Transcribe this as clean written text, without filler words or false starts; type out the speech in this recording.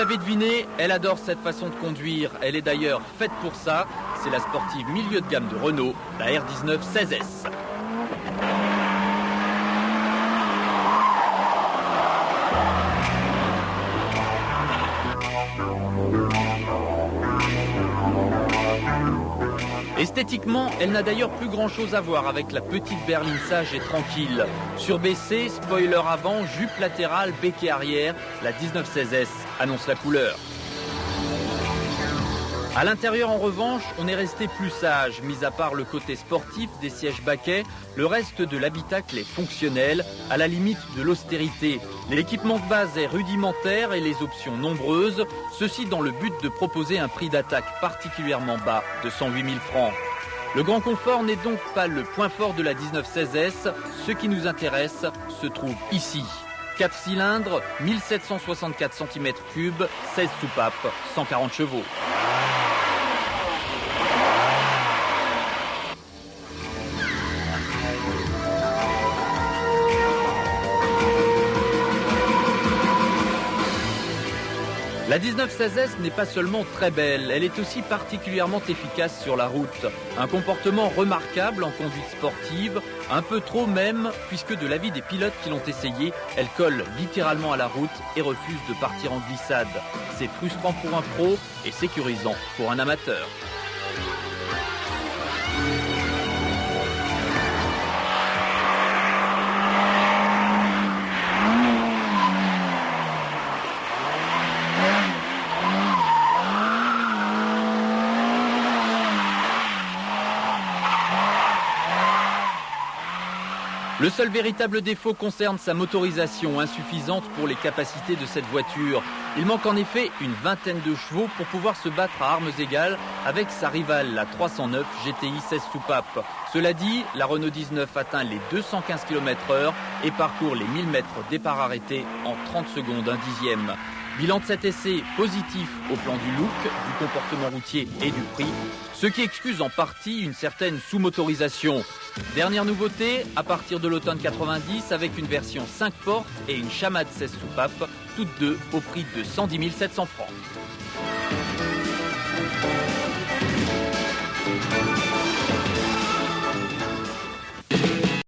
l'avez deviné, elle adore cette façon de conduire. Elle est d'ailleurs faite pour ça. C'est la sportive milieu de gamme de Renault, la R19 16S. Esthétiquement, elle n'a d'ailleurs plus grand chose à voir avec la petite berline sage et tranquille. Surbaissée, spoiler avant, jupe latérale, béquet arrière, la 1916S annonce la couleur. À l'intérieur, en revanche, on est resté plus sage. Mis à part le côté sportif des sièges baquets, le reste de l'habitacle est fonctionnel, à la limite de l'austérité. L'équipement de base est rudimentaire et les options nombreuses, ceci dans le but de proposer un prix d'attaque particulièrement bas de 108 000 francs. Le grand confort n'est donc pas le point fort de la 1916S. Ce qui nous intéresse se trouve ici. 4 cylindres, 1764 cm3, 16 soupapes, 140 chevaux. La 1916S n'est pas seulement très belle, elle est aussi particulièrement efficace sur la route. Un comportement remarquable en conduite sportive, un peu trop même, puisque de l'avis des pilotes qui l'ont essayé, elle colle littéralement à la route et refuse de partir en glissade. C'est frustrant pour un pro et sécurisant pour un amateur. Le seul véritable défaut concerne sa motorisation, insuffisante pour les capacités de cette voiture. Il manque en effet une vingtaine de chevaux pour pouvoir se battre à armes égales avec sa rivale, la 309 GTI 16 soupapes. Cela dit, la Renault 19 atteint les 215 km/h et parcourt les 1000 mètres départ arrêté en 30 secondes, un dixième. Bilan de cet essai positif au plan du look, du comportement routier et du prix, ce qui excuse en partie une certaine sous-motorisation. Dernière nouveauté, à partir de l'automne 90, avec une version 5 portes et une Chamade 16 soupapes, toutes deux au prix de 110 700 francs.